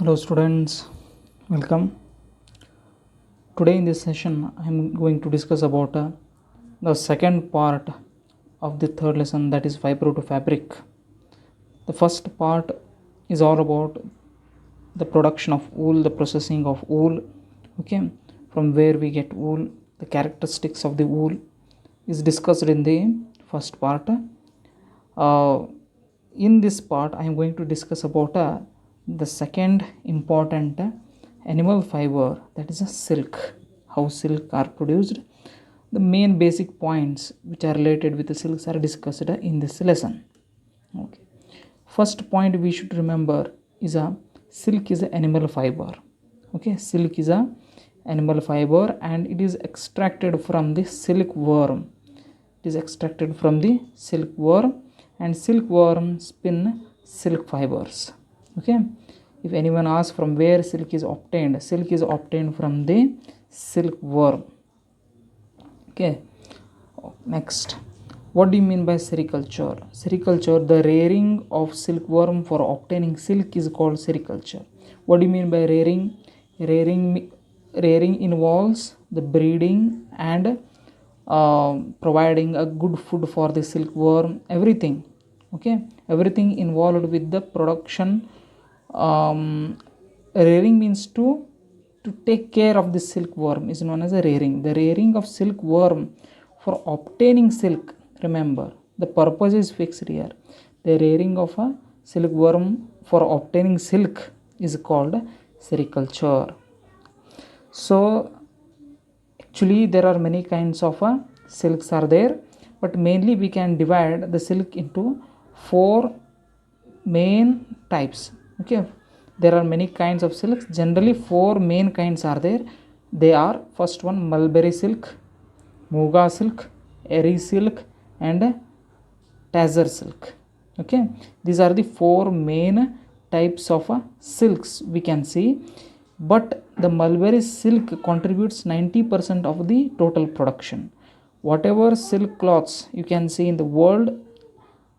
Hello students, welcome. Today in this session I am going to discuss about the second part of the third lesson, that is fiber to fabric. The first part is all about the production of wool, the processing of wool, okay, from where we get wool, the characteristics of the wool is discussed in the first part. In this part I am going to discuss about the second important animal fiber, that is a silk, how silk are produced. The main basic points which are related with the silks are discussed in this lesson. Okay, first point we should remember is a silk is an animal fiber. Okay, silk is a animal fiber and it is extracted from the silkworm. It is extracted from the silkworm and silkworm spin silk fibers. Okay, if anyone asks from where silk is obtained from the silkworm. Okay, next, what do you mean by sericulture? Sericulture, the rearing of silkworm for obtaining silk is called sericulture. What do you mean by rearing? Rearing involves the breeding and providing a good food for the silkworm, everything. Okay, everything involved with the production. Rearing means to take care of the silkworm is known as a rearing. The rearing of silkworm for obtaining silk, remember the purpose is fixed here. The rearing of a silkworm for obtaining silk is called sericulture. So actually there are many kinds of silks are there, but mainly we can divide the silk into four main types. Okay, there are many kinds of silks, generally four main kinds are there. They are, first one, mulberry silk, muga silk, eri silk and tassar silk. Okay, these are the four main types of silks we can see, but the mulberry silk contributes 90% of the total production. Whatever silk cloths you can see in the world,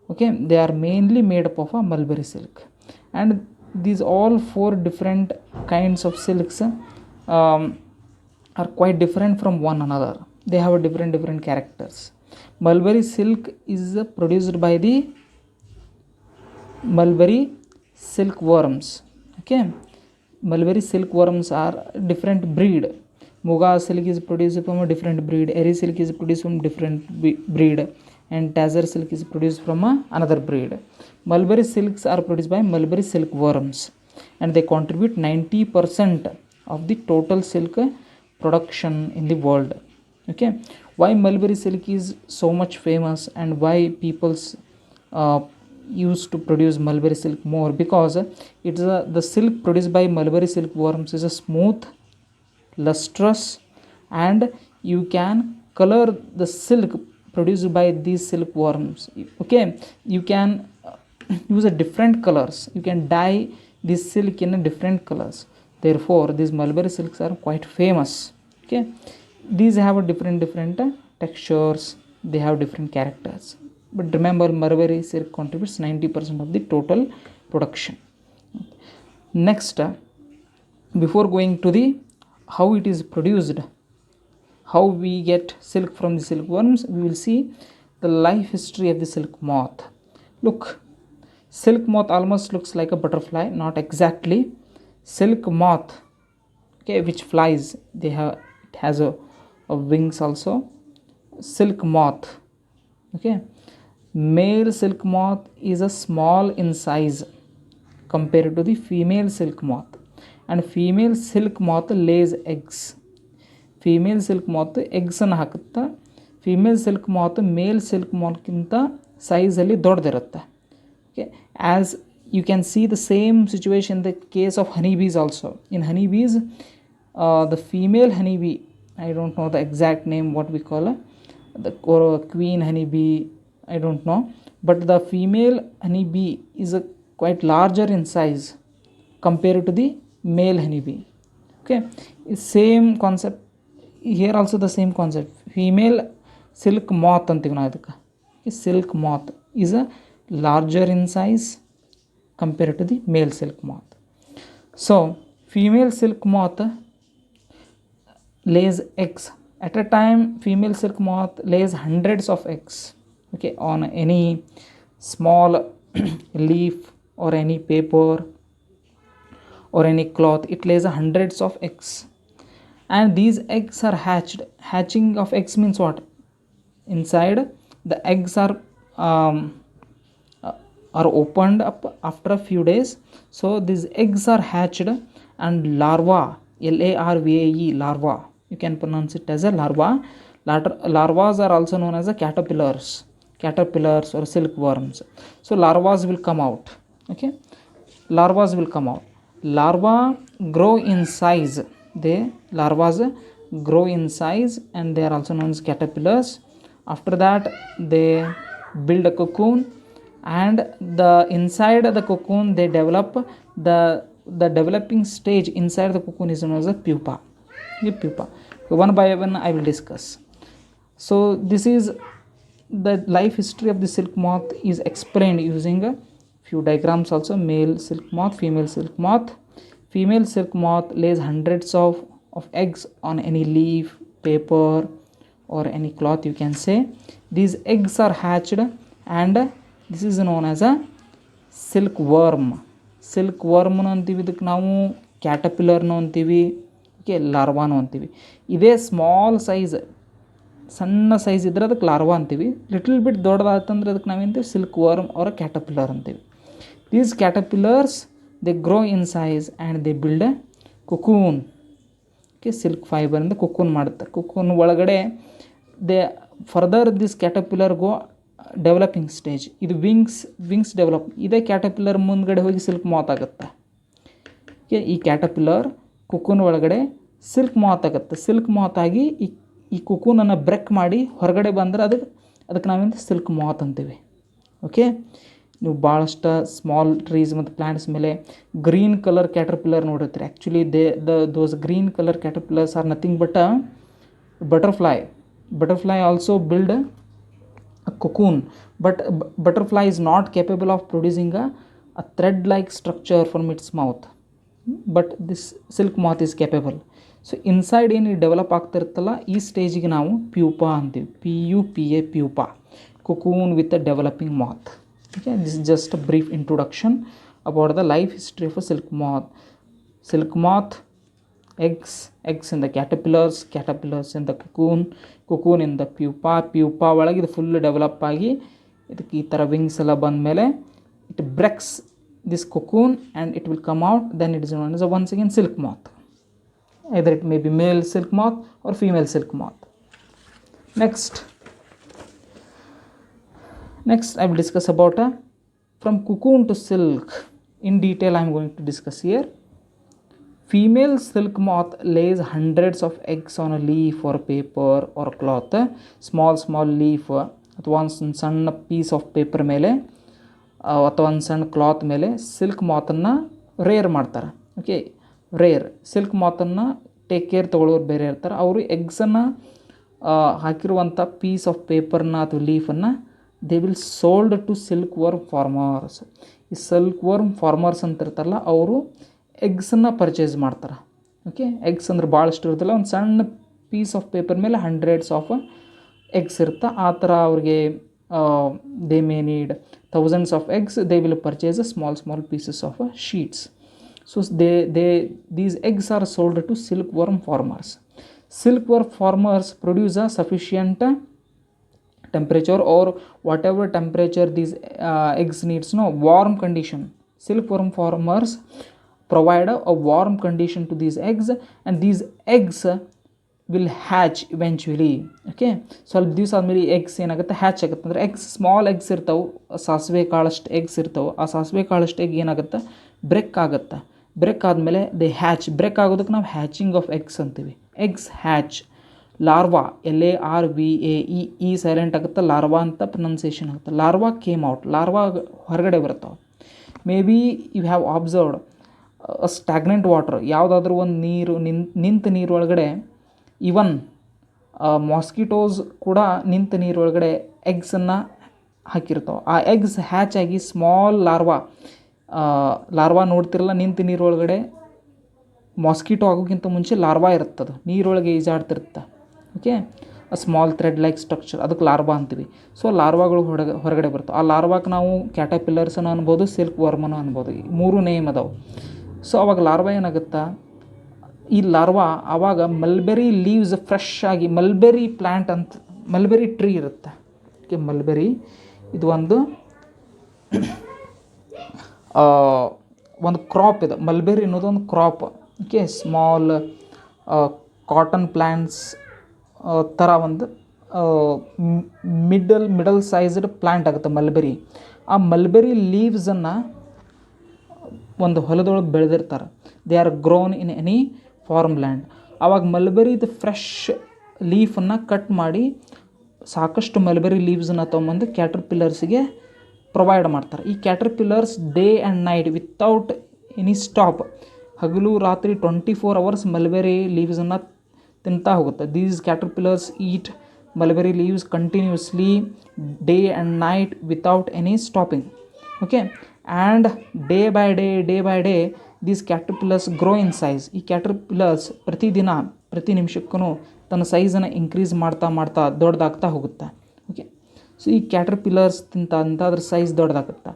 okay, they are mainly made up of a mulberry silk. And these all four different kinds of silks are quite different from one another. They have a different characters. Mulberry silk is produced by the mulberry silkworms. Okay, mulberry silkworms are different breed. Muga silk is produced from a different breed, eri silk is produced from different breed, and tassar silk is produced from another breed. Mulberry silks are produced by mulberry silkworms and they contribute 90% of the total silk production in the world. Okay, why mulberry silk is so much famous and why people's used to produce mulberry silk more? Because it's the silk produced by mulberry silkworms is a smooth, lustrous, and you can color the silk produced by these silkworms. Okay, you can use a different colors, you can dye this silk in a different colors. Therefore these mulberry silks are quite famous. Okay, these have a different textures, they have different characters, but remember mulberry silk contributes 90% of the total production. Next, before going to the how it is produced, how we get silk from the silkworms, we will see the life history of the silk moth. Look, silk moth almost looks like a butterfly, not exactly. Silk moth, okay, which flies, it has a wings also. Silk moth, okay, male silk moth is a small in size compared to the female silk moth, and female silk moth lays eggs. Female silk moth eggs ಅನ್ನು ಹಾಕುತ್ತಾ. Female silk ಮಾತ್ ಮೇಲ್ silk ಮಾತ್ಗಿಂತ ಸೈಜಲ್ಲಿ ದೊಡ್ಡದಿರುತ್ತೆ. Okay, as you can see the same situation in the case of honeybees also. In honeybees, the female honeybee, I don't know the exact name what we call the queen honeybee, I don't know, but the female honeybee is quite larger in size compared to the male honeybee. Okay, same concept here also, the same concept. Female silk moth antivi ನಾವು ಇದಕ್ಕೆ. Silk moth is a larger in size compared to the male silk moth. So female silk moth lays eggs. At a time, female silk moth lays hundreds of eggs, okay, on any small leaf or any paper or any cloth. It lays hundreds of eggs, and these eggs are hatched. Hatching of eggs means what? Inside the eggs um, uh, are opened up after a few days. So these eggs are hatched, and larva, larvae, larva, you can pronounce it as a larva. Larvas are also known as a caterpillars or silkworms. So larvas will come out, okay, larvas will come out. Larva grow in size. They larvas grow in size, and they are also known as caterpillars. After that, they build a cocoon, and the inside the cocoon they develop. The developing stage inside the cocoon is known as a pupa. Pupa. So one by one I will discuss. So this is the life history of the silk moth is explained using a few diagrams also. Male silk moth, female silk moth. Female silk moth lays hundreds of eggs on any leaf, paper, or any cloth, you can say. These eggs are hatched, and this is known as a silkworm. ಸಿಲ್ಕ್ವರ್ಮ್ನು ಅಂತೀವಿ, ಇದಕ್ಕೆ ನಾವು ಕ್ಯಾಟಪಿಲ್ಲರ್ನು ಅಂತೀವಿ, okay, ಲಾರ್ವಾನು ಅಂತೀವಿ. ಇದೇ small size, ಸಣ್ಣ size ಇದ್ರೆ ಅದಕ್ಕೆ larva ಅಂತೀವಿ. ಲಿಟಲ್ ಬಿಟ್ ದೊಡ್ಡದಾತಂದ್ರೆ ಅದಕ್ಕೆ ನಾವೇಂತೀವಿ ಸಿಲ್ಕ್ ವರ್ಮ್ ಆರ್ ಕ್ಯಾಟಪಿಲ್ಲರ್ ಅಂತೀವಿ. These caterpillars they grow in size and they build a cocoon. Okay, silk ಫೈಬರಿಂದ ಕುಕೂನ್ ಮಾಡುತ್ತೆ. ಕುಕೂನ್ ಒಳಗಡೆ they further this caterpillar go developing stage. ಇದು ವಿಂಗ್ಸ್ ಡೆವಲಪ್. ಇದೇ ಕ್ಯಾಟಪಿಲ್ಲರ್ ಮುಂದ್ಗಡೆ ಹೋಗಿ ಸಿಲ್ಕ್ ಮಾತ್ ಆಗುತ್ತೆ. ಓಕೆ, ಈ ಕ್ಯಾಟಪಿಲ್ಲರ್ ಕುಕೂನ್ ಒಳಗಡೆ ಸಿಲ್ಕ್ ಮಾತ್ ಆಗುತ್ತೆ. ಸಿಲ್ಕ್ ಮಾತ್ ಆಗಿ ಈ ಕುಕೂನನ್ನು ಬ್ರೇಕ್ ಮಾಡಿ ಹೊರಗಡೆ ಬಂದರೆ ಅದಕ್ಕೆ ನಾವೇನು ಸಿಲ್ಕ್ ಮಾತ್ ಅಂತೀವಿ. ಓಕೆ, ನೀವು ಭಾಳಷ್ಟು ಸ್ಮಾಲ್ ಟ್ರೀಸ್ ಮತ್ತು ಪ್ಲ್ಯಾಂಟ್ಸ್ ಮೇಲೆ ಗ್ರೀನ್ ಕಲರ್ ಕ್ಯಾಟರ್ಪಿಲ್ಲರ್ ನೋಡಿರ್ತೀರಿ. Actually those green colour caterpillars are nothing but a butterfly also build a cocoon, but butterfly is not capable of producing a thread like structure from its mouth, but this silk moth is capable. So inside ಏನು develop ಆಗ್ತಿರುತ್ತಲ್ಲ, ಈ ಸ್ಟೇಜಿಗೆ ನಾವು pupa ಅಂತೀವಿ. PUPA, pupa, cocoon with a developing moth. Okay, this is just a brief introduction about the life history of a silk moth. Silk moth, eggs in the caterpillars in the cocoon in the pupa ಒಳಗೆ ಇದು full develop ಆಗಿ ಇದಕ್ಕೆ ಈ ಥರ wings ಎಲ್ಲ ಬಂದಮೇಲೆ it breaks this cocoon and it will come out. Then it is known as once again silk moth. Either it may be male silk moth or female silk moth. Next I will discuss about from cocoon to silk. In detail I am going to discuss here. Female silk moth lays hundreds of eggs on a leaf or paper or cloth. Small leaf ಅಥವಾ ಒಂದು ಸಣ್ಣ piece of paper ಮೇಲೆ ಅಥವಾ ಒಂದು ಸಣ್ಣ cloth ಮೇಲೆ silk ಮಾತನ್ನು rare ಮಾಡ್ತಾರೆ. ಓಕೆ, ರೇರ್ ಸಿಲ್ಕ್ ಮಾತನ್ನು ಟೇಕ್ ಕೇರ್ ತೊಗೊಳ್ಳೋರು ಬೇರೆ ಇರ್ತಾರೆ. ಅವರು ಎಗ್ಸನ್ನು ಹಾಕಿರುವಂಥ ಪೀಸ್ ಆಫ್ ಪೇಪರ್ನ ಅಥವಾ ಲೀಫನ್ನು they will sold to silk worm farmers. ಈ ಸಿಲ್ಕ್ ವರ್ಮ್ ಫಾರ್ಮರ್ಸ್ ಅಂತ ಇರ್ತಾರಲ್ಲ, ಅವರು ಎಗ್ಸನ್ನು ಪರ್ಚೇಸ್ ಮಾಡ್ತಾರೆ. ಓಕೆ, ಎಗ್ಸ್ ಅಂದ್ರೆ ಭಾಳಷ್ಟು ಇರುತ್ತಲ್ಲ, ಒಂದು ಸಣ್ಣ ಪೀಸ್ ಆಫ್ ಪೇಪರ್ ಮೇಲೆ hundreds ಆಫ್ ಎಗ್ಸ್ ಇರುತ್ತೆ. ಆ ಥರ ಅವ್ರಿಗೆ they may need thousands of eggs. They will purchase small pieces of sheets. So these eggs are sold to silkworm farmers. Silkworm farmers produce a sufficient temperature or whatever temperature these eggs needs. Warm condition. Silkworm farmers provide a warm condition to these eggs, and these eggs will hatch eventually. Okay, ಸ್ವಲ್ಪ ದಿವಸ ಆದಮೇಲೆ eggs ಏನಾಗುತ್ತೆ, hatch ಆಗುತ್ತೆ. ಅಂದರೆ eggs small eggs ಇರ್ತಾವೆ, ಸಾಸಿವೆ ಕಾಳಷ್ಟು eggs ಇರ್ತಾವೆ. ಆ ಸಾಸಿವೆ ಕಾಳಷ್ಟು ಎಗ್ ಏನಾಗುತ್ತೆ, ಬ್ರೇಕ್ ಆಗುತ್ತೆ. ಬ್ರೇಕ್ ಆದಮೇಲೆ ದೇ ಹ್ಯಾಚ್. ಬ್ರೇಕ್ ಆಗೋದಕ್ಕೆ ನಾವು ಹ್ಯಾಚಿಂಗ್ ಆಫ್ ಎಗ್ಸ್ ಅಂತೀವಿ. Eggs hatch. ಲಾರ್ವಾ, LARVA, ಈ ಸೈಲೆಂಟ್ ಆಗುತ್ತೆ, ಲಾರ್ವಾ ಅಂತ ಪ್ರೊನೌನ್ಸಿಯೇಷನ್ ಆಗುತ್ತೆ. Larva came out. ಲಾರ್ವಾ ಹೊರಗಡೆ ಬರ್ತಾವೆ. Maybe you have observed stagnant water. ಯಾವುದಾದ್ರೂ ಒಂದು ನೀರು ನಿಂತ ನೀರೊಳಗಡೆ, ಈವನ್ ಮಾಸ್ಕಿಟೋಸ್ ಕೂಡ ನಿಂತ ನೀರೊಳಗಡೆ ಎಗ್ಸನ್ನು ಹಾಕಿರ್ತಾವೆ. ಆ ಎಗ್ಸ್ ಹ್ಯಾಚ್ ಆಗಿ ಸ್ಮಾಲ್ ಲಾರ್ವಾ ನೋಡ್ತಿರಲ್ಲ, ನಿಂತ ನೀರೊಳಗಡೆ ಮಾಸ್ಕಿಟೋ ಆಗೋಕ್ಕಿಂತ ಮುಂಚೆ ಲಾರ್ವಾ ಇರುತ್ತದು, ನೀರೊಳಗೆ ಈಜಾಡ್ತಿರುತ್ತೆ. Okay, a small thread like structure, ಅದಕ್ಕೆ ಲಾರ್ವಾ ಅಂತೀವಿ. ಸೊ ಲಾರ್ವಾಗಳು ಹೊರಗಡೆ ಬರ್ತವೆ. ಆ ಲಾರ್ವಾಕ್ಕೆ ನಾವು ಕ್ಯಾಟರ್ಪಿಲ್ಲರ್ಸನ್ನು ಅನ್ಬೋದು, ಸಿಲ್ಕ್ ವರ್ಮನ್ನು ಅನ್ಬೋದು, 3 ನೇಮ್ ಅದಾವೆ. ಸೊ ಅವಾಗ ಲಾರ್ವಾ ಏನಾಗುತ್ತಾ, ಈ ಲಾರ್ವಾ ಆವಾಗ ಮಲ್ಬೆರಿ ಲೀವ್ಸ್ ಫ್ರೆಶ್ ಆಗಿ, ಮಲ್ಬೆರಿ ಪ್ಲ್ಯಾಂಟ್ ಅಂತ ಮಲ್ಬೆರಿ ಟ್ರೀ ಇರುತ್ತೆ. ಓಕೆ, ಮಲ್ಬೆರಿ ಇದು ಒಂದು ಕ್ರಾಪ್ ಇದೆ. ಮಲ್ಬೆರಿ ಅನ್ನೋದು ಒಂದು crop. Okay, small cotton plants ಥರ ಒಂದು ಮಿಡಲ್ ಸೈಜ್ಡ್ ಪ್ಲ್ಯಾಂಟ್ ಆಗುತ್ತೆ ಮಲ್ಬೆರಿ. ಆ ಮಲ್ಬೆರಿ ಲೀವ್ಸನ್ನು ಒಂದು ಹೊಲದೊಳಗೆ ಬೆಳೆದಿರ್ತಾರೆ. They are grown in any farm land. ಆವಾಗ ಮಲ್ಬೆರಿದು ಫ್ರೆಶ್ ಲೀಫನ್ನು ಕಟ್ ಮಾಡಿ ಸಾಕಷ್ಟು ಮಲ್ಬೆರಿ ಲೀವ್ಸನ್ನು ತೊಗೊಂಬಂದು ಕ್ಯಾಟರ್ಪಿಲ್ಲರ್ಸ್ಗೆ ಪ್ರೊವೈಡ್ ಮಾಡ್ತಾರೆ. ಈ caterpillars day and night without any stop, ಹಗಲು ರಾತ್ರಿ 24 hours ಮಲ್ಬೆರಿ ಲೀವ್ಸನ್ನು ತಿಂತಾ ಹೋಗುತ್ತೆ. These caterpillars eat mulberry leaves continuously day and night without any stopping. Okay, and day by day these caterpillars grow in size. ಈ caterpillars ಪ್ರತಿ ನಿಮಿಷಕ್ಕೂ ತನ್ನ ಸೈಜನ್ನು increase ಮಾಡ್ತಾ ದೊಡ್ಡದಾಗ್ತಾ ಹೋಗುತ್ತೆ. ಓಕೆ, ಸೊ ಈ ಕ್ಯಾಟರ್ಪಿಲ್ಲರ್ಸ್ ಅದ್ರ ಸೈಜ್ ದೊಡ್ಡದಾಗುತ್ತೆ.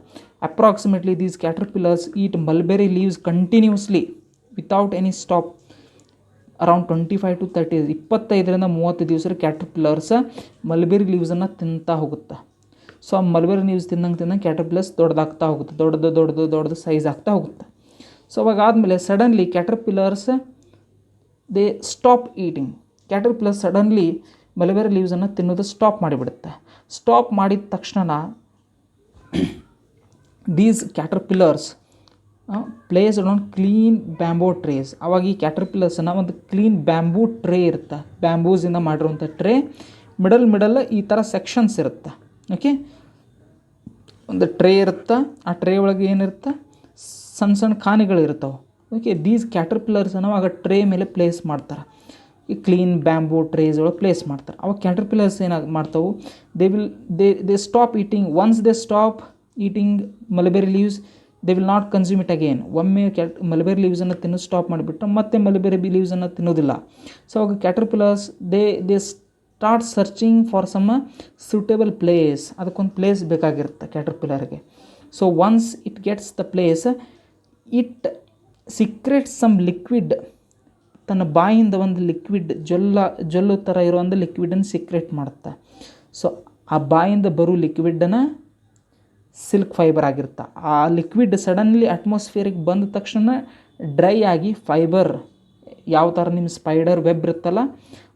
Approximately these caterpillars eat mulberry leaves continuously without any stop around 25 to 30 25ರಿಂದ 30 ದಿವಸ ಕ್ಯಾಟರ್ಪಿಲ್ಲರ್ಸ್ ಮಲ್ಬೆರಿ ಲೀವ್ಸನ್ನು ತಿಂತಾ ಹೋಗುತ್ತೆ. ಸೊ ಆ ಮಲ್ಬೆರಿ ಲೀವ್ಸ್ ತಿನ್ನಂಗೆ ಕ್ಯಾಟರ್ಪಿಲ್ಲರ್ಸ್ ದೊಡ್ಡದಾಗ್ತಾ ಹೋಗುತ್ತೆ, ದೊಡ್ಡದು ಸೈಜ್ ಆಗ್ತಾ ಹೋಗುತ್ತೆ. ಸೊ ಅವಾಗ ಆದಮೇಲೆ suddenly caterpillars they stop eating. Caterpillars suddenly mulberry ಲೀವ್ಸನ್ನು ತಿನ್ನೋದು ಸ್ಟಾಪ್ ಮಾಡಿಬಿಡುತ್ತೆ. ಸ್ಟಾಪ್ ಮಾಡಿದ ತಕ್ಷಣ these caterpillars placed on clean bamboo trays. ಅವಾಗ ಈ ಕ್ಯಾಟರ್ಪಿಲ್ಲರ್ಸನ್ನು ಒಂದು ಕ್ಲೀನ್ ಬ್ಯಾಂಬೂ ಟ್ರೇ ಇರುತ್ತೆ, ಬ್ಯಾಂಬೂಸಿಂದ ಮಾಡಿರುವಂಥ ಟ್ರೇ. ಮಿಡಲ್ ಈ ಥರ ಸೆಕ್ಷನ್ಸ್ ಇರುತ್ತೆ. ಓಕೆ, ಒಂದು ಟ್ರೇ ಇರುತ್ತೆ, ಆ ಟ್ರೇ ಒಳಗೆ ಏನಿರುತ್ತೆ, ಸಣ್ಣ ಖಾನೆಗಳಿರ್ತವೆ. ಓಕೆ, ದೀಸ್ ಕ್ಯಾಟರ್ಪಿಲ್ಲರ್ಸನ್ನು ಆಗ ಟ್ರೇ ಮೇಲೆ ಪ್ಲೇಸ್ ಮಾಡ್ತಾರೆ. ಈ ಕ್ಲೀನ್ ಬ್ಯಾಂಬೂ ಟ್ರೇಸ್ ಒಳಗೆ ಪ್ಲೇಸ್ ಮಾಡ್ತಾರೆ. ಅವಾಗ ಕ್ಯಾಟರ್ಪಿಲ್ಲರ್ಸ್ ಏನಾಗಿ ಮಾಡ್ತಾವೆ, they stop eating. Once they stop eating mulberry leaves they will not consume it again. ಒಮ್ಮೆ ಮಲ್ಬೆರಿ ಲೀವ್ಸನ್ನು ತಿನ್ನೋದು ಸ್ಟಾಪ್ ಮಾಡಿಬಿಟ್ರೆ ಮತ್ತೆ ಮಲ್ಬೆರಿ ಲೀವ್ಸನ್ನು ತಿನ್ನೋದಿಲ್ಲ. ಸೊ ಅವಾಗ caterpillars they start searching for some suitable place. ಅದಕ್ಕೊಂದು ಪ್ಲೇಸ್ ಬೇಕಾಗಿರುತ್ತೆ ಕ್ಯಾಟರ್ಪಿಲ್ಲರ್ಗೆ. So once it gets the place, it secretes some liquid. ತನ್ನ ಬಾಯಿಂದ ಒಂದು ಲಿಕ್ವಿಡ್ ಜೊಲ್ಲು ಥರ ಇರೋ ಒಂದು ಲಿಕ್ವಿಡನ್ನು ಸೀಕ್ರೆಟ್ ಮಾಡುತ್ತೆ. ಸೊ ಆ ಬಾಯಿಂದ ಬರೋ ಲಿಕ್ವಿಡನ್ನು ಸಿಲ್ಕ್ ಫೈಬರ್ ಆಗಿರುತ್ತೆ. ಆ ಲಿಕ್ವಿಡ್ ಸಡನ್ಲಿ ಅಟ್ಮಾಸ್ಫಿಯರಿಗೆ ಬಂದ ತಕ್ಷಣ ಡ್ರೈ ಆಗಿ ಫೈಬರ್, ಯಾವ ಥರ ನಿಮ್ಮ ಸ್ಪೈಡರ್ ವೆಬ್ ಇರುತ್ತಲ್ಲ,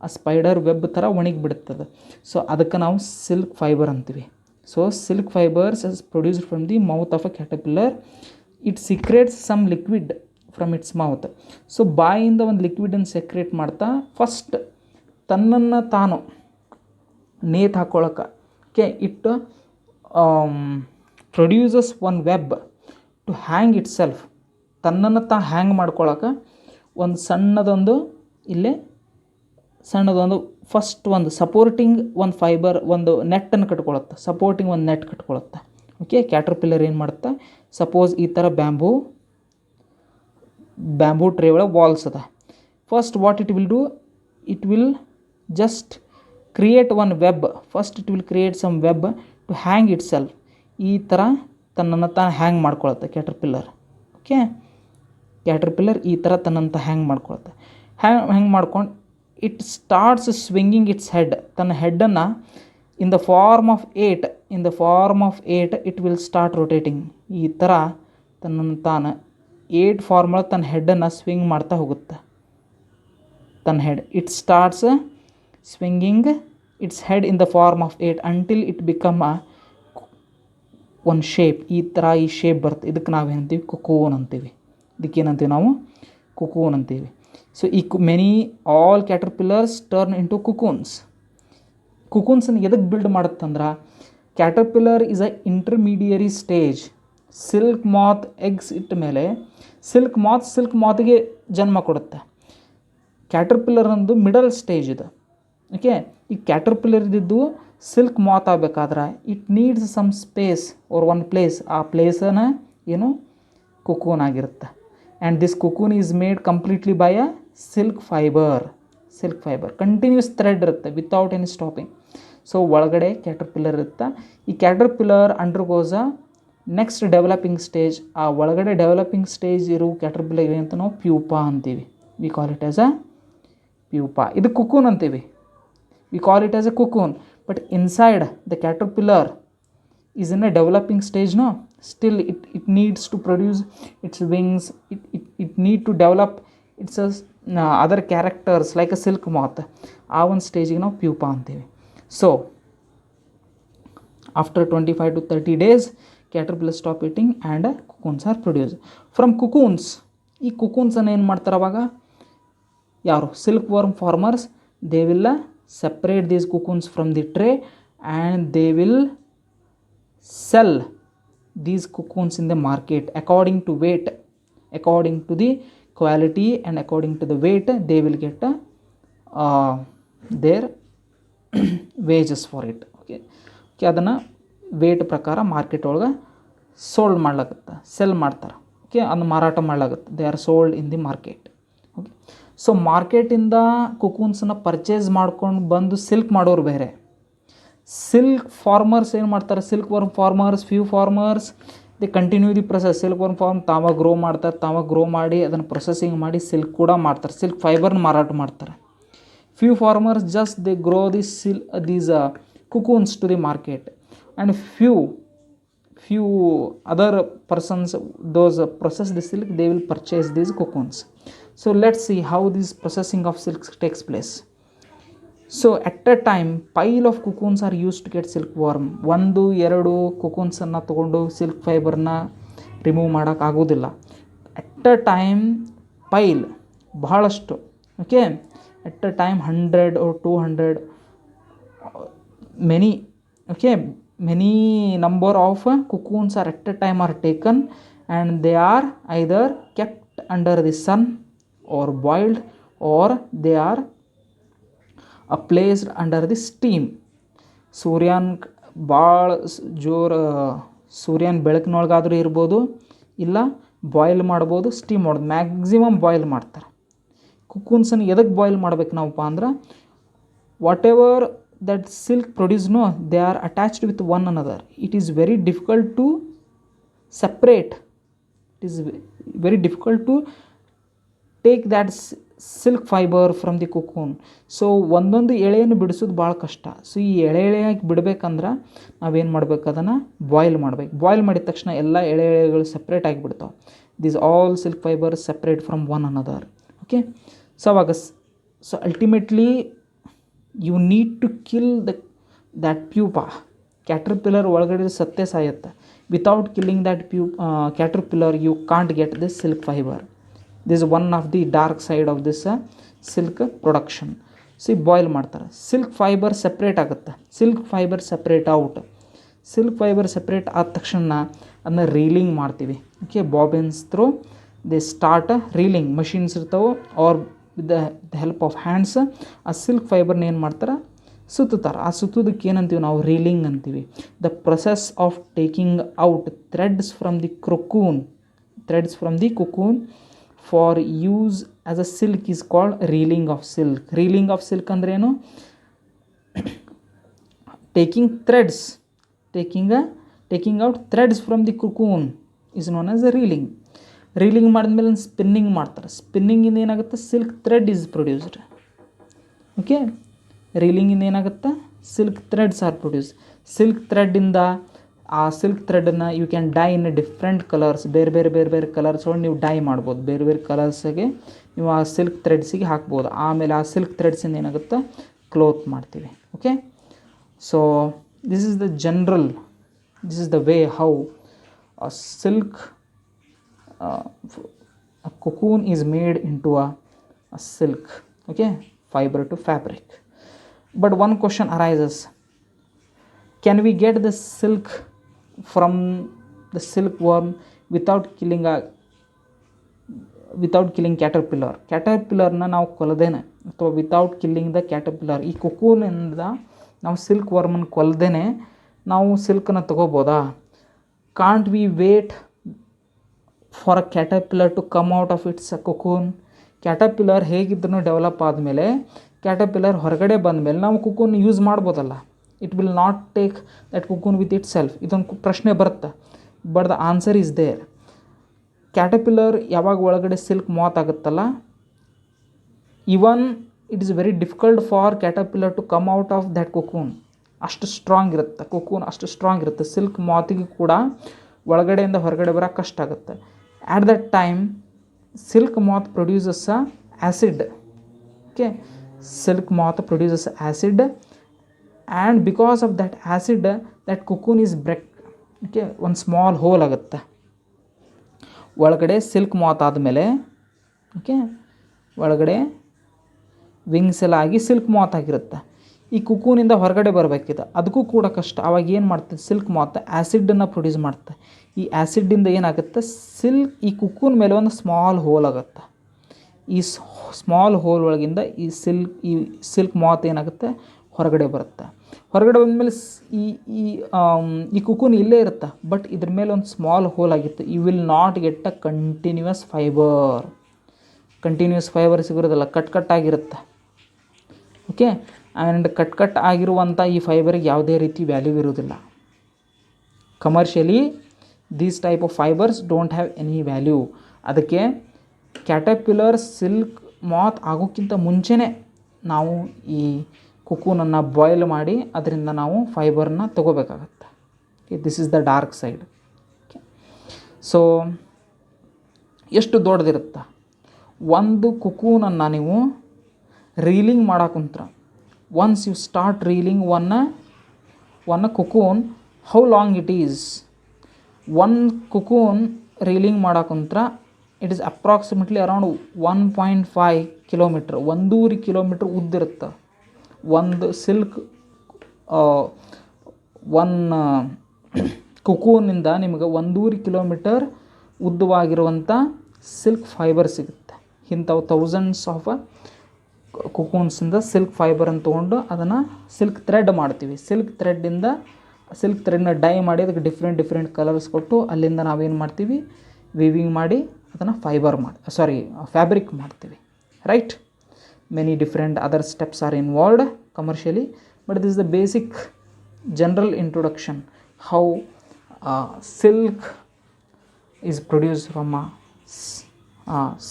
ಆ ಸ್ಪೈಡರ್ ವೆಬ್ ಥರ ಒಣಗಿಬಿಡುತ್ತದೆ. ಸೊ ಅದಕ್ಕೆ ನಾವು ಸಿಲ್ಕ್ ಫೈಬರ್ ಅಂತೀವಿ. So silk fibres is produced from the mouth of a caterpillar. It secretes some liquid from its mouth. So ಬಾಯಿಂದ ಒಂದು ಲಿಕ್ವಿಡನ್ನು ಸೆಕ್ರೇಟ್ ಮಾಡ್ತಾ ಫಸ್ಟ್ ತನ್ನನ್ನು ತಾನು ನೇತು ಹಾಕ್ಕೊಳಕ್ಕೆ it produces one web to hang itself. ತನ್ನನ್ನು ಹ್ಯಾಂಗ್ ಮಾಡ್ಕೊಳಕ್ಕೆ ಒಂದು ಸಣ್ಣದೊಂದು ಫಸ್ಟ್ ಒಂದು ಸಪೋರ್ಟಿಂಗ್ ಒಂದು ಫೈಬರ್, ಒಂದು ನೆಟ್ಟನ್ನು ಕಟ್ಕೊಳುತ್ತೆ, ಸಪೋರ್ಟಿಂಗ್ ಒಂದು ನೆಟ್ ಕಟ್ಕೊಳುತ್ತೆ. ಓಕೆ, ಕ್ಯಾಟರ್ಪಿಲ್ಲರ್ ಏನು ಮಾಡುತ್ತೆ, ಸಪೋಸ್ ಈ ಥರ ಬ್ಯಾಂಬೂ ಟ್ರೇ ಒಳಗೆ ವಾಲ್ಸ್ ಅದ. First what it will do, it will just create one web. First it will create some web to hang itself. ಈ ಥರ ತನ್ನನ್ನು ಹ್ಯಾಂಗ್ ಮಾಡ್ಕೊಳುತ್ತೆ ಕ್ಯಾಟರ್ಪಿಲ್ಲರ್. ಓಕೆ, ಕ್ಯಾಟರ್ಪಿಲ್ಲರ್ ಈ ಥರ ತನ್ನಂತ ಹ್ಯಾಂಗ್ ಮಾಡ್ಕೊಳುತ್ತೆ. ಹ್ಯಾಂಗ್ ಮಾಡ್ಕೊಂಡು it starts swinging its head. ತನ್ನ ಹೆಡ್ಡನ್ನು in the form of 8 it will start rotating. ಈ ಥರ ತನ್ನನ್ನು 8 ಫಾರ್ಮ್ ಒಳಗೆ ತನ್ನ ಹೆಡ್ಡನ್ನು ಸ್ವಿಂಗ್ ಮಾಡ್ತಾ ಹೋಗುತ್ತೆ. ತನ್ನ head it starts swinging its head in the form of 8 until it become ಒಂದು ಶೇಪ್. ಈ ಶೇಪ್ ಬರುತ್ತೆ. ಇದಕ್ಕೆ ನಾವೇನಂತೀವಿ, ಕುಕೂನ್ ಅಂತೀವಿ. ಇದಕ್ಕೇನಂತೀವಿ ನಾವು, ಕುಕೂನ್ ಅಂತೀವಿ. ಸೊ ಈ all caterpillars turn into cocoons. ಕುಕೂನ್ಸನ್ನು ಎದಕ್ಕೆ ಬಿಲ್ಡ್ ಮಾಡುತ್ತಂದ್ರೆ, caterpillar is a intermediary stage. Silk moth eggs ಇಟ್ಟ ಮೇಲೆ ಸಿಲ್ಕ್ ಮಾತ್ಗೆ ಜನ್ಮ ಕೊಡುತ್ತೆ. ಕ್ಯಾಟರ್ಪಿಲ್ಲರ್ ಅಂದು ಮಿಡಲ್ ಸ್ಟೇಜ್ ಇದು. ಓಕೆ, ಈ ಕ್ಯಾಟರ್ಪಿಲ್ಲರ್ ಇದ್ದಿದ್ದು ಸಿಲ್ಕ್ ಮಾತ್ ಆಗಬೇಕಾದ್ರೆ it needs some space or one place. ಆ ಪ್ಲೇಸನ್ನು ಏನು ಕುಕೂನ್ ಆಗಿರುತ್ತೆ. and this cocoon is made completely by a silk fiber. Continuous thread ಇರುತ್ತೆ ವಿತೌಟ್ ಎನಿ ಸ್ಟಾಪಿಂಗ್. ಸೊ ಒಳಗಡೆ ಕ್ಯಾಟರ್ಪಿಲ್ಲರ್ ಇರುತ್ತೆ. ಈ caterpillar undergoes a next developing stage. ಆ ಒಳಗಡೆ ಡೆವಲಪಿಂಗ್ ಸ್ಟೇಜ್ ಇರೋ ಕ್ಯಾಟರ್ಪಿಲ್ಲರ್ ಏನಂತ ನಾವು ಪ್ಯೂಪಾ ಅಂತೀವಿ. We call it as a pupa. ಇದು ಕುಕೂನ್ ಅಂತೀವಿ. We call it as a cocoon. But inside the caterpillar is in a developing stage, no, still it needs to produce its wings, it need to develop its other characters like a silk moth. ಆ ಒಂದು ಸ್ಟೇಜಿಗೆ ನಾವು pupa ಅಂತೀವಿ. So after 25 to 30 days caterpillar stop eating and cocoons are produce from cocoons. ಈ ಕುಕೂನ್ಸನ್ನು ಏನು ಮಾಡ್ತಾರೆ ಅವಾಗ ಯಾರು silk worm farmers, they will separate these cocoons from the tray and they will sell these cocoons in the market according to weight, according to the quality and according to the weight. They will get their wages for it. okay ಅದನ್ನು weight ಪ್ರಕಾರ market ಒಳಗೆ sold ಮಾಡ್ಲಾಗತ್ತೆ, sell ಮಾಡ್ತಾರೆ. Okay, ಅದನ್ನು ಮಾರಾಟ ಮಾಡ್ಲಾಗತ್ತೆ. They are sold in the market. Okay, so ಮಾರ್ಕೆಟಿಂದ ಕುಕೂನ್ಸನ್ನು ಪರ್ಚೇಸ್ ಮಾಡ್ಕೊಂಡು ಬಂದು ಸಿಲ್ಕ್ ಮಾಡೋರು ಬೇರೆ. ಸಿಲ್ಕ್ ಫಾರ್ಮರ್ಸ್ ಏನು ಮಾಡ್ತಾರೆ, silk worm farmers, few farmers they continue the process. Silk worm farm ತಾವಾಗ ಗ್ರೋ ಮಾಡ್ತಾರೆ, ತಾವಾಗ ಗ್ರೋ ಮಾಡಿ ಅದನ್ನು ಪ್ರೊಸೆಸಿಂಗ್ ಮಾಡಿ ಸಿಲ್ಕ್ ಕೂಡ ಮಾಡ್ತಾರೆ, ಸಿಲ್ಕ್ ಫೈಬರ್ನ ಮಾರಾಟ ಮಾಡ್ತಾರೆ. Few farmers just they grow these cocoons to the market and few other persons, those process the silk, they will purchase these cocoons. So let's see how this processing of silk takes place. So at a time pile of cocoons are used to get silkworm. 1-2 cocoonsನ್ನು ತೊಗೊಂಡು silk ಫೈಬರ್ನ remove ಮಾಡೋಕ್ಕಾಗೋದಿಲ್ಲ. At a time ಪೈಲ್ ಬಹಳಷ್ಟು. Okay, at a time 100 or 200 many number of cocoons are at a time are taken and they are either kept under the sun or boiled or they are placed under the steam. ಸೂರ್ಯನ ಭಾಳ ಸೂರ್ಯನ ಬೆಳಕಿನೊಳಗಾದರೂ ಇರ್ಬೋದು, ಇಲ್ಲ boil ಮಾಡ್ಬೋದು, steam ಮಾಡೋದು. Maximum boil ಮಾಡ್ತಾರೆ. ಕುಕೂನ್ಸನ್ನು ಎದಕ್ಕೆ boil ಮಾಡ್ಬೇಕು ನಾವಪ್ಪ ಅಂದ್ರೆ, what ever that silk produce, no, they are attached with one another. It is very difficult to separate. It is very difficult to take that silk fiber from the cocoon. So ಒಂದೊಂದು ಎಳೆಯನ್ನು ಬಿಡಿಸೋದು ಭಾಳ ಕಷ್ಟ. So ಈ ಎಳೆಯಾಗಿ ಬಿಡಬೇಕಂದ್ರೆ ನಾವೇನು ಮಾಡ್ಬೇಕು, ಅದನ್ನು boil ಮಾಡ್ಬೇಕು. ಬಾಯ್ಲ್ ಮಾಡಿದ ತಕ್ಷಣ ಎಲ್ಲ ಎಳೆಗಳು ಸಪ್ರೇಟ್ ಆಗಿಬಿಡ್ತಾವೆ. These all silk fibres separate from one another. Okay, so ಅವಾಗ so ultimately you need to kill that pupa. Caterpillar ಒಳಗಡೆ ಸತ್ತೇ ಸಾಯುತ್ತೆ. Without killing that caterpillar you can't get this silk fiber. This is one of the dark side of this silk production. So boil ಮಾಡ್ತಾರೆ, silk fibre separate ಆಗುತ್ತೆ. Silk fibre separate out. Silk fibre separate ಆದ ತಕ್ಷಣ ಅದನ್ನ reeling ಮಾಡ್ತೀವಿ. Okay, bobbins through they start reeling. Machines ಇರ್ತಾವೆ or with the help of hands ಆ silk ಫೈಬರ್ನ ಏನು ಮಾಡ್ತಾರೆ, ಸುತ್ತುತ್ತಾರೆ. ಆ ಸುತ್ತೋದಕ್ಕೆ ಏನಂತೀವಿ ನಾವು, ರೀಲಿಂಗ್ ಅಂತೀವಿ. The process of taking out threads from the cocoon for use as a silk is called reeling of silk. Reeling of silk ಅಂದ್ರೇನು, taking out threads from the cocoon is known as a reeling. Reeling ಮಾಡಿದ್ಮೇಲೆ spinning ಮಾಡ್ತಾರೆ. ಸ್ಪಿನ್ನಿಂಗಿಂದ ಏನಾಗುತ್ತೆ, silk thread is produced. Okay, ರೀಲಿಂಗಿಂದ ಏನಾಗುತ್ತೆ, silk threads are produce. Silk ಥ್ರೆಡ್ಡಿಂದ ಆ silk ಥ್ರೆಡನ್ನು you can dye in different colours. ಬೇರೆ ಬೇರೆ ಕಲರ್ಸ್ ಒಳಗೆ ನೀವು ಡೈ ಮಾಡ್ಬೋದು. ಬೇರೆ ಬೇರೆ ಕಲರ್ಸಿಗೆ ನೀವು ಆ ಸಿಲ್ಕ್ ಥ್ರೆಡ್ಸಿಗೆ ಹಾಕ್ಬೋದು. ಆಮೇಲೆ ಆ ಸಿಲ್ಕ್ ಥ್ರೆಡ್ಸಿಂದ ಏನಾಗುತ್ತೆ, ಕ್ಲೋತ್ ಮಾಡ್ತೀವಿ. Okay, so this is the way how silk a cocoon is made into a silk, okay, fiber to fabric. But one question arises, can we get the silk from the silkworm without killing caterpillar-ನ ನಾವು ಕೊಲ್ಲದೇನೆ, ಅಥವಾ without killing the caterpillar, ಈ ಕುಕೂನಿಂದ ನಾವು silk ವರ್ಮನ್ನು ಕೊಲ್ಲದೇನೆ ನಾವು ಸಿಲ್ಕನ್ನು ತಗೋಬೋದಾ? Can't we wait for a caterpillar to come out of its cocoon. Caterpillar ಹೇಗಿದ್ರೂ ಡೆವಲಪ್ ಆದಮೇಲೆ, ಕ್ಯಾಟರ್ಪಿಲ್ಲರ್ ಹೊರಗಡೆ ಬಂದಮೇಲೆ ನಾವು ಕುಕೂನ್ ಯೂಸ್ ಮಾಡ್ಬೋದಲ್ಲ. It will not take that cocoon with itself. ಇದೊಂದು ಪ್ರಶ್ನೆ ಬರುತ್ತೆ. But the answer is there. Caterpillar ಯಾವಾಗ ಒಳಗಡೆ ಸಿಲ್ಕ್ ಮಾತ್ ಆಗುತ್ತಲ್ಲ, even it is very difficult for caterpillar to come out of that cocoon. ಅಷ್ಟು strong ಇರುತ್ತೆ cocoon, ಅಷ್ಟು strong ಇರುತ್ತೆ. ಸಿಲ್ಕ್ ಮಾತಿಗೆ ಕೂಡ ಒಳಗಡೆಯಿಂದ ಹೊರಗಡೆ ಬರೋಕ್ಕೆ ಕಷ್ಟ ಆಗುತ್ತೆ. At that time silk moth produces a acid. Okay, silk moth produces acid, and because of that acid that cocoon is break. Okay, ಒಂದು ಸ್ಮಾಲ್ ಹೋಲ್ ಆಗುತ್ತೆ ಒಳಗಡೆ ಸಿಲ್ಕ್ ಮಾತ್ ಆದಮೇಲೆ. ಓಕೆ, ಒಳಗಡೆ ವಿಂಗ್ಸ್ ಎಲ್ಲ ಆಗಿ ಸಿಲ್ಕ್ ಮಾತ್ ಆಗಿರುತ್ತೆ. ಈ ಕುಕೂನಿಂದ ಹೊರಗಡೆ ಬರಬೇಕಿದೆ, ಅದಕ್ಕೂ ಕೂಡ ಕಷ್ಟ. ಆವಾಗ ಏನು ಮಾಡ್ತದೆ ಸಿಲ್ಕ್ ಮಾತ್ ಆ್ಯಸಿಡನ್ನು ಪ್ರೊಡ್ಯೂಸ್ ಮಾಡುತ್ತೆ. ಈ ಆ್ಯಸಿಡ್ಡಿಂದ ಏನಾಗುತ್ತೆ, ಈ ಕುಕೂನ್ ಮೇಲೆ ಒಂದು ಸ್ಮಾಲ್ ಹೋಲ್ ಆಗುತ್ತೆ. ಈ ಸ್ಮಾಲ್ ಹೋಲ್ ಒಳಗಿಂದ ಈ ಸಿಲ್ಕ್ ಮಾತ್ ಏನಾಗುತ್ತೆ, ಹೊರಗಡೆ ಬರುತ್ತೆ. ಹೊರಗಡೆ ಬಂದಮೇಲೆ ಈ ಕುಕೂನ್ ಇಲ್ಲೇ ಇರುತ್ತೆ, ಬಟ್ ಇದ್ರ ಮೇಲೆ ಒಂದು ಸ್ಮಾಲ್ ಹೋಲ್ ಆಗಿತ್ತು. You will not get a continuous fibre. Continuous fibre ಸಿಗೋದಿಲ್ಲ, ಕಟ್ ಆಗಿರುತ್ತೆ. ಓಕೆ, ಆ್ಯಂಡ್ ಕಟ್ ಆಗಿರುವಂಥ ಈ ಫೈಬರಿಗೆ ಯಾವುದೇ ರೀತಿ ವ್ಯಾಲ್ಯೂ ಇರೋದಿಲ್ಲ. Commercially these type of fibres don't have any value. ಅದಕ್ಕೆ ಕ್ಯಾಟರ್ಪಿಲ್ಲರ್ ಸಿಲ್ಕ್ ಮಾತ್ ಆಗೋಕ್ಕಿಂತ ಮುಂಚೆನೇ ನಾವು ಈ ಕುಕೂನನ್ನು ಬಾಯ್ಲ್ ಮಾಡಿ ಅದರಿಂದ ನಾವು ಫೈಬರ್ನ ತೊಗೋಬೇಕಾಗತ್ತೆ. This is the dark side. So ಎಷ್ಟು ದೊಡ್ಡದಿರುತ್ತೆ ಒಂದು ಕುಕೂನನ್ನು ನೀವು ರೀಲಿಂಗ್ ಮಾಡಾಕುಂತ್ರ. Once you start reeling one cocoon, how long it is? One cocoon reeling ಮಾಡಾಕುಂತ್ರ it is approximately around 1.5 kilometre, 1.5 kilometre ಉದ್ದಿರುತ್ತೆ. ಒಂದು ಸಿಲ್ಕ್ ಕುಕೂನಿಂದ ನಿಮಗೆ 1.5 ಕಿಲೋಮೀಟರ್ ಉದ್ದವಾಗಿರುವಂಥ ಸಿಲ್ಕ್ ಫೈಬರ್ ಸಿಗುತ್ತೆ. ಇಂಥವು ಥೌಸಂಡ್ಸ್ ಆಫ್ ಕುಕೂನ್ಸಿಂದ ಸಿಲ್ಕ್ ಫೈಬರನ್ನು ತೊಗೊಂಡು ಅದನ್ನು ಸಿಲ್ಕ್ ಥ್ರೆಡ್ ಮಾಡ್ತೀವಿ. ಸಿಲ್ಕ್ ಥ್ರೆಡ್ನ ಡೈ ಮಾಡಿ ಅದಕ್ಕೆ ಡಿಫ್ರೆಂಟ್ ಕಲರ್ಸ್ ಕೊಟ್ಟು ಅಲ್ಲಿಂದ ನಾವೇನು ಮಾಡ್ತೀವಿ, ವೀವಿಂಗ್ ಮಾಡಿ ಅದನ್ನು ಫ್ಯಾಬ್ರಿಕ್ ಮಾಡ್ತೀವಿ. Right, many different other steps are involved commercially, but this is the basic general introduction how silk is produced from a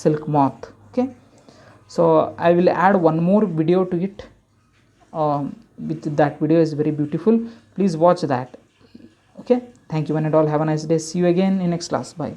silk moth. Okay, so I will add one more video to it. With that video is very beautiful, please watch that. Okay, thank you one and all, have a nice day, see you again in next class, bye.